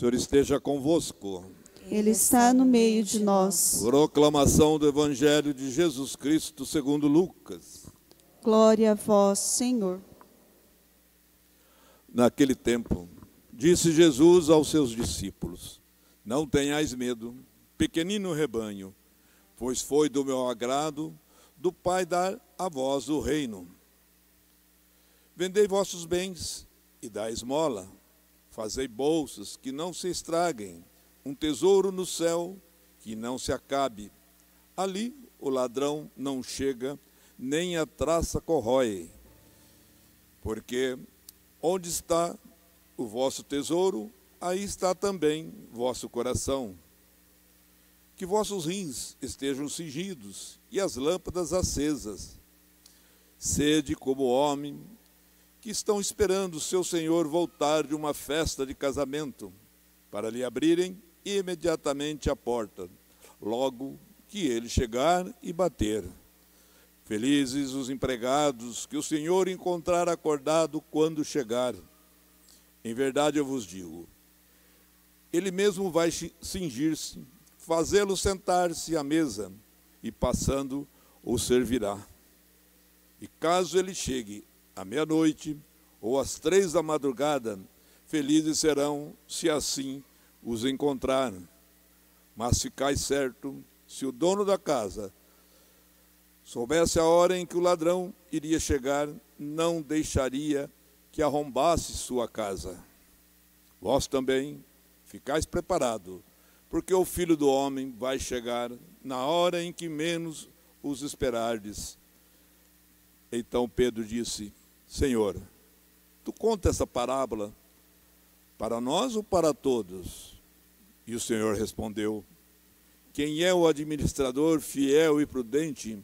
Senhor esteja convosco. Ele está no meio de nós. Proclamação do Evangelho de Jesus Cristo segundo Lucas. Glória a vós, Senhor. Naquele tempo, disse Jesus aos seus discípulos: Não tenhais medo, pequenino rebanho, pois foi do meu agrado do Pai dar a vós o reino. Vendei vossos bens e dai esmola. Fazei bolsas que não se estraguem, um tesouro no céu que não se acabe. Ali o ladrão não chega, nem a traça corrói. Porque onde está o vosso tesouro, aí está também vosso coração. Que vossos rins estejam cingidos e as lâmpadas acesas. Sede como homem que estão esperando o seu senhor voltar de uma festa de casamento, para lhe abrirem imediatamente a porta, logo que ele chegar e bater. Felizes os empregados que o Senhor encontrar acordado quando chegar. Em verdade eu vos digo, ele mesmo vai cingir-se, fazê-lo sentar-se à mesa, e passando o servirá. E caso ele chegue à meia-noite ou às 3 da madrugada, felizes serão se assim os encontrar. Mas ficai certo, se o dono da casa soubesse a hora em que o ladrão iria chegar, não deixaria que arrombasse sua casa. Vós também ficais preparados, porque o Filho do Homem vai chegar na hora em que menos os esperardes. Então Pedro disse: Senhor, tu conta essa parábola para nós ou para todos? E o Senhor respondeu: Quem é o administrador fiel e prudente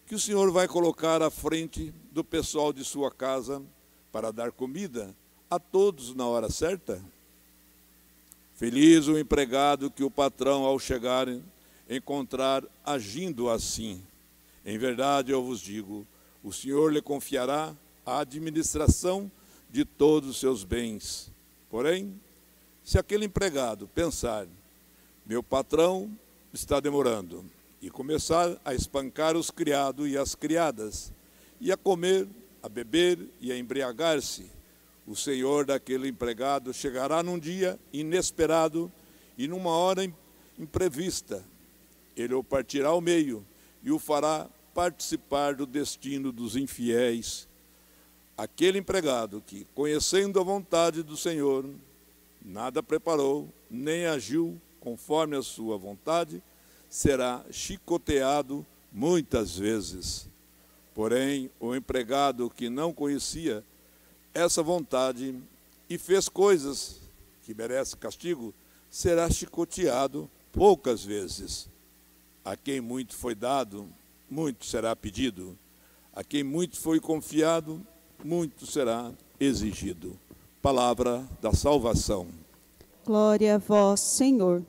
que o Senhor vai colocar à frente do pessoal de sua casa para dar comida a todos na hora certa? Feliz o empregado que o patrão, ao chegar, encontrar agindo assim. Em verdade eu vos digo, o Senhor lhe confiará a administração de todos os seus bens. Porém, se aquele empregado pensar: meu patrão está demorando, e começar a espancar os criados e as criadas, e a comer, a beber e a embriagar-se, o senhor daquele empregado chegará num dia inesperado e numa hora imprevista. Ele o partirá ao meio e o fará participar do destino dos infiéis. Aquele empregado que, conhecendo a vontade do Senhor, nada preparou, nem agiu conforme a sua vontade, será chicoteado muitas vezes. Porém, o empregado que não conhecia essa vontade e fez coisas que merecem castigo, será chicoteado poucas vezes. A quem muito foi dado, muito será pedido. A quem muito foi confiado, muito será exigido. Palavra da salvação. Glória a vós, Senhor.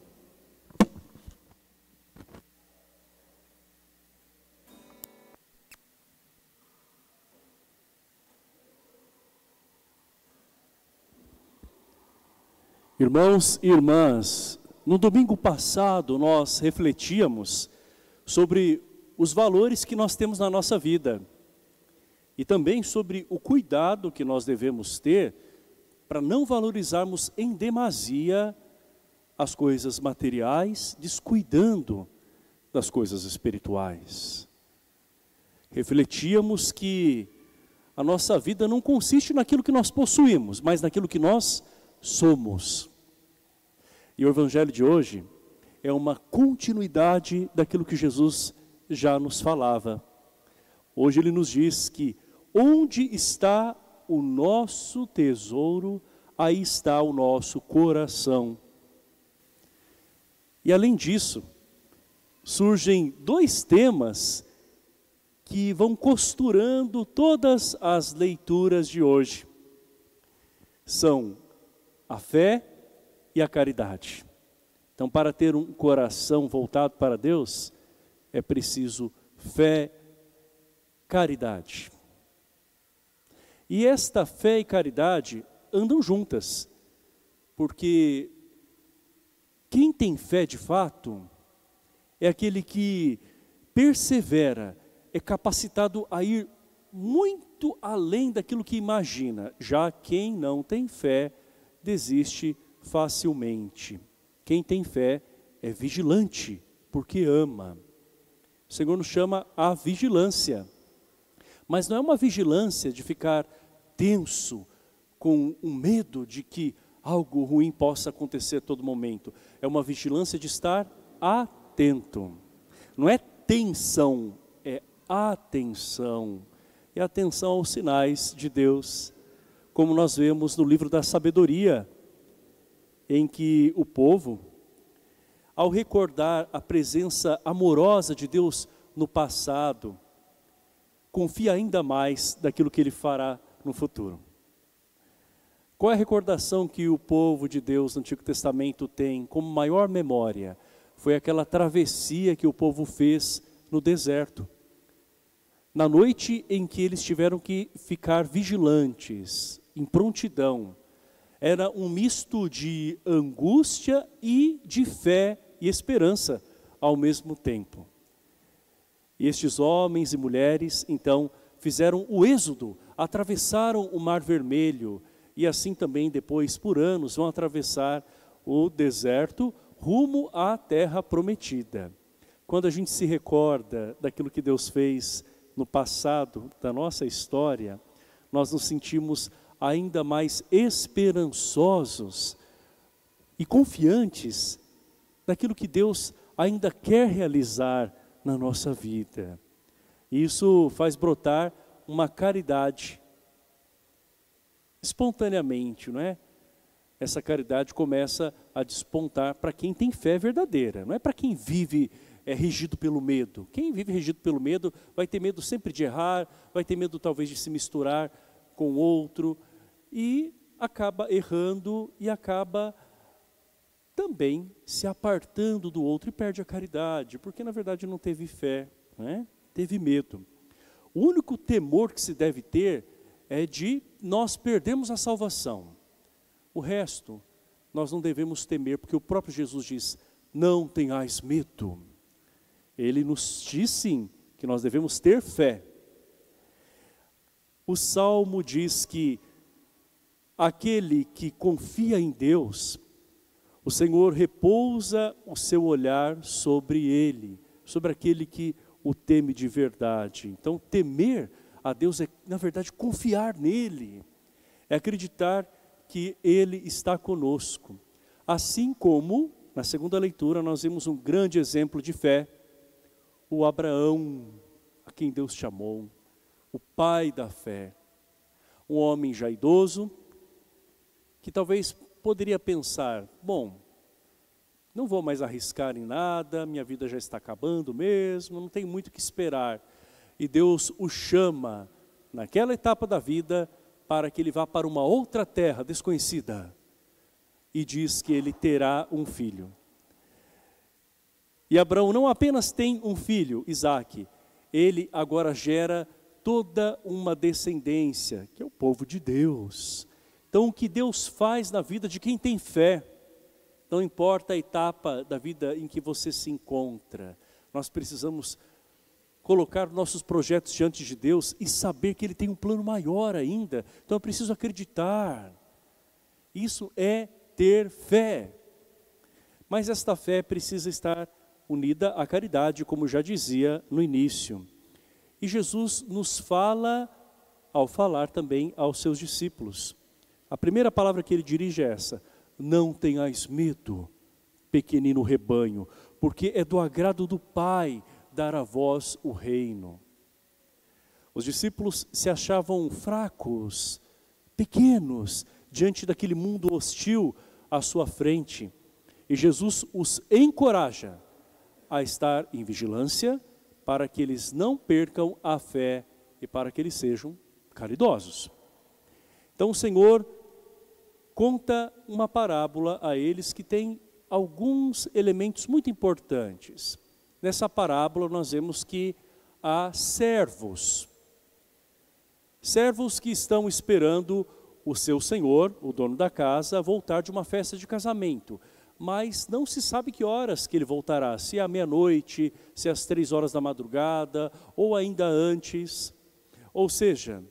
Irmãos e irmãs, no domingo passado nós refletíamos sobre os valores que nós temos na nossa vida e também sobre o cuidado que nós devemos ter para não valorizarmos em demasia as coisas materiais, descuidando das coisas espirituais. Refletíamos que a nossa vida não consiste naquilo que nós possuímos, mas naquilo que nós somos. E o Evangelho de hoje é uma continuidade daquilo que Jesus já nos falava. Hoje ele nos diz que onde está o nosso tesouro, aí está o nosso coração. E além disso, surgem 2 temas que vão costurando todas as leituras de hoje. São a fé e a caridade. Então, para ter um coração voltado para Deus, é preciso fé, caridade. E esta fé e caridade andam juntas, porque Quem tem fé de fato é aquele que persevera, é capacitado a ir muito além daquilo que imagina. Já quem não tem fé desiste facilmente. Quem tem fé é vigilante, porque ama. O Senhor nos chama à vigilância. Mas não é uma vigilância de ficar tenso, com um medo de que algo ruim possa acontecer a todo momento. É uma vigilância de estar atento. Não é tensão, é atenção. É atenção aos sinais de Deus, como nós vemos no livro da sabedoria, em que o povo, ao recordar a presença amorosa de Deus no passado, confia ainda mais daquilo que Ele fará no futuro. Qual é a recordação que o povo de Deus no Antigo Testamento tem como maior memória? Foi aquela travessia que o povo fez no deserto. Na noite em que eles tiveram que ficar vigilantes, em prontidão. Era um misto de angústia e de fé e esperança ao mesmo tempo. E estes homens e mulheres, então, fizeram o êxodo, atravessaram o Mar Vermelho, e assim também depois, por anos, vão atravessar o deserto rumo à terra prometida. Quando a gente se recorda daquilo que Deus fez no passado da nossa história, nós nos sentimos ainda mais esperançosos e confiantes daquilo que Deus ainda quer realizar na nossa vida. Isso faz brotar uma caridade espontaneamente, não é? Essa caridade começa a despontar para quem tem fé verdadeira, não é para quem vive regido pelo medo. Quem vive regido pelo medo vai ter medo sempre de errar, vai ter medo talvez de se misturar com outro e acaba errando e acaba também se apartando do outro e perde a caridade, porque na verdade não teve fé, né? Teve medo. O único temor que se deve ter é de nós perdermos a salvação. O resto nós não devemos temer, porque o próprio Jesus diz, não tenhais medo. Ele nos diz sim, que nós devemos ter fé. O Salmo diz que aquele que confia em Deus, o Senhor repousa o seu olhar sobre ele, sobre aquele que o teme de verdade. Então, temer a Deus é, na verdade, confiar nele, é acreditar que Ele está conosco. Assim como, na segunda leitura, nós vimos um grande exemplo de fé, o Abraão, a quem Deus chamou, o pai da fé, um homem já idoso, que talvez poderia pensar, bom, não vou mais arriscar em nada, minha vida já está acabando mesmo, não tem muito o que esperar. E Deus o chama, naquela etapa da vida, para que ele vá para uma outra terra desconhecida. E diz que ele terá um filho. E Abraão não apenas tem um filho, Isaque, ele agora gera toda uma descendência, que é o povo de Deus. Então o que Deus faz na vida de quem tem fé, não importa a etapa da vida em que você se encontra, nós precisamos colocar nossos projetos diante de Deus e saber que Ele tem um plano maior ainda. Então eu preciso acreditar. Isso é ter fé. Mas esta fé precisa estar unida à caridade, como já dizia no início. E Jesus nos fala, ao falar também aos seus discípulos. A primeira palavra que Ele dirige é essa: não tenhais medo, pequenino rebanho, porque é do agrado do Pai dar a vós o reino. Os discípulos se achavam fracos, pequenos, diante daquele mundo hostil à sua frente. E Jesus os encoraja a estar em vigilância, para que eles não percam a fé e para que eles sejam caridosos. Então o Senhor conta uma parábola a eles que tem alguns elementos muito importantes. Nessa parábola nós vemos que há servos. Servos que estão esperando o seu senhor, o dono da casa, voltar de uma festa de casamento. mas não se sabe que horas que ele voltará, se é à meia-noite, se é às 3 horas da madrugada, ou ainda antes. Ou seja,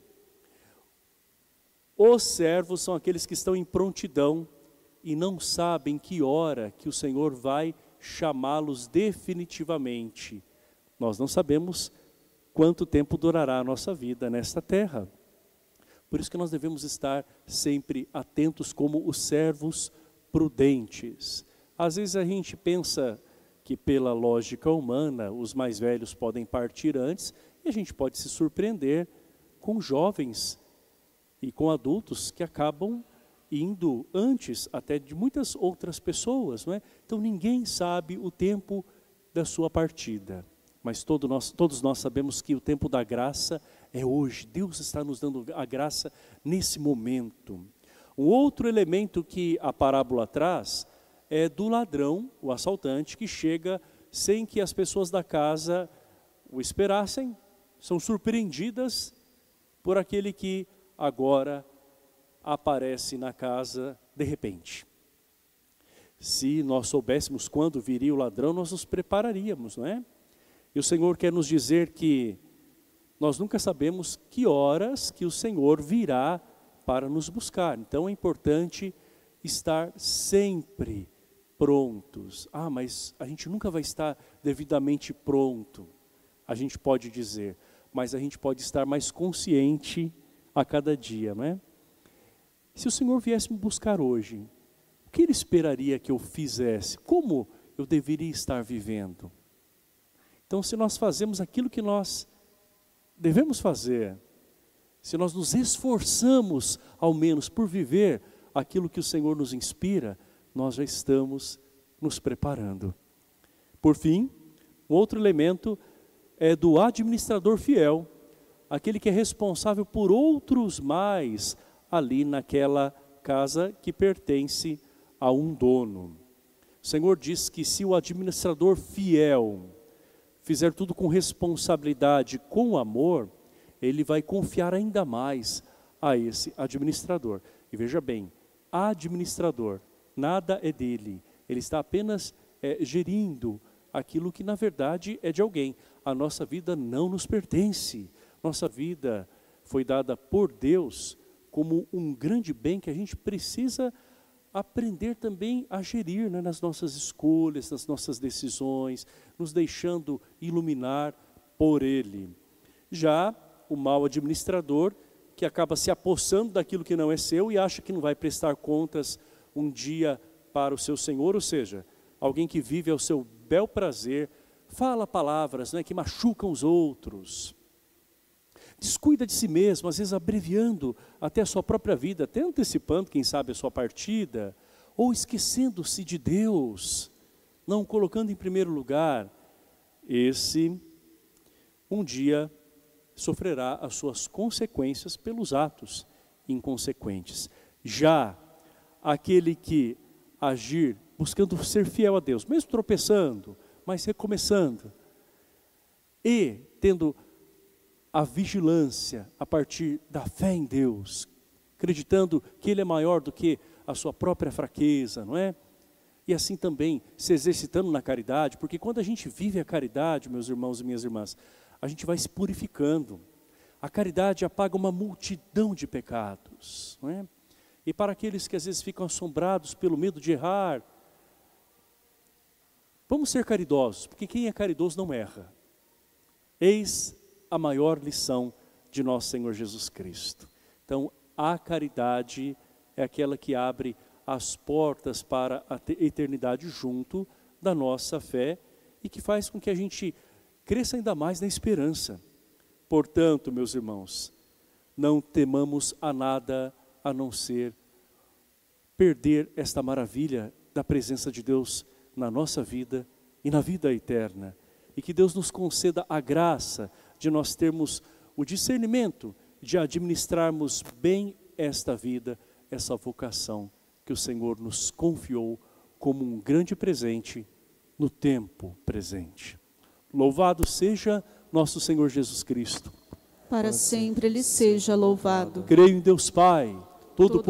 os servos são aqueles que estão em prontidão e não sabem que hora que o Senhor vai chamá-los definitivamente. Nós não sabemos quanto tempo durará a nossa vida nesta terra. Por isso que nós devemos estar sempre atentos como os servos prudentes. Às vezes a gente pensa que pela lógica humana os mais velhos podem partir antes e a gente pode se surpreender com jovens e com adultos que acabam indo antes até de muitas outras pessoas, não é? Então ninguém sabe o tempo da sua partida, mas todos nós sabemos que o tempo da graça é hoje. Deus está nos dando a graça nesse momento. Um outro elemento que a parábola traz é do ladrão, o assaltante, que chega sem que as pessoas da casa o esperassem, são surpreendidas por aquele que agora aparece na casa de repente. Se nós soubéssemos quando viria o ladrão, nós nos prepararíamos, não é? E o Senhor quer nos dizer que nós nunca sabemos que horas que o Senhor virá para nos buscar. Então é importante estar sempre prontos. Ah, mas a gente nunca vai estar devidamente pronto, a gente pode dizer, mas a gente pode estar mais consciente a cada dia, não é? Se o Senhor viesse me buscar hoje, o que Ele esperaria que eu fizesse? Como eu deveria estar vivendo? Então, se nós fazemos aquilo que nós devemos fazer, se nós nos esforçamos, ao menos, por viver aquilo que o Senhor nos inspira, nós já estamos nos preparando. Por fim, um outro elemento é do administrador fiel, aquele que é responsável por outros mais ali naquela casa que pertence a um dono. O Senhor diz que se o administrador fiel fizer tudo com responsabilidade, com amor, ele vai confiar ainda mais a esse administrador. E veja bem, administrador, nada é dele, ele está apenas gerindo aquilo que na verdade é de alguém. A nossa vida não nos pertence, nossa vida foi dada por Deus como um grande bem que a gente precisa aprender também a gerir, né, nas nossas escolhas, nas nossas decisões, nos deixando iluminar por Ele. Já o mau administrador, que acaba se apossando daquilo que não é seu e acha que não vai prestar contas um dia para o seu Senhor, ou seja, alguém que vive ao seu bel prazer, fala palavras, né, que machucam os outros, descuida de si mesmo, às vezes abreviando até a sua própria vida, até antecipando, quem sabe, a sua partida, ou esquecendo-se de Deus, não colocando em primeiro lugar. Esse, um dia, sofrerá as suas consequências pelos atos inconsequentes. Já aquele que agir buscando ser fiel a Deus, mesmo tropeçando, mas recomeçando, e tendo a vigilância a partir da fé em Deus, acreditando que Ele é maior do que a sua própria fraqueza, não é? E assim também se exercitando na caridade, porque quando a gente vive a caridade, meus irmãos e minhas irmãs, a gente vai se purificando. A caridade apaga uma multidão de pecados, não é? E para aqueles que às vezes ficam assombrados pelo medo de errar, vamos ser caridosos, porque quem é caridoso não erra. Eis a maior lição de nosso Senhor Jesus Cristo. Então, a caridade é aquela que abre as portas para a eternidade junto da nossa fé e que faz com que a gente cresça ainda mais na esperança. Portanto, meus irmãos, não temamos a nada a não ser perder esta maravilha da presença de Deus na nossa vida e na vida eterna. E que Deus nos conceda a graça de nós termos o discernimento de administrarmos bem esta vida, essa vocação que o Senhor nos confiou como um grande presente no tempo presente. Louvado seja nosso Senhor Jesus Cristo. Para sempre Ele seja louvado. Creio em Deus Pai, Todo-Poderoso.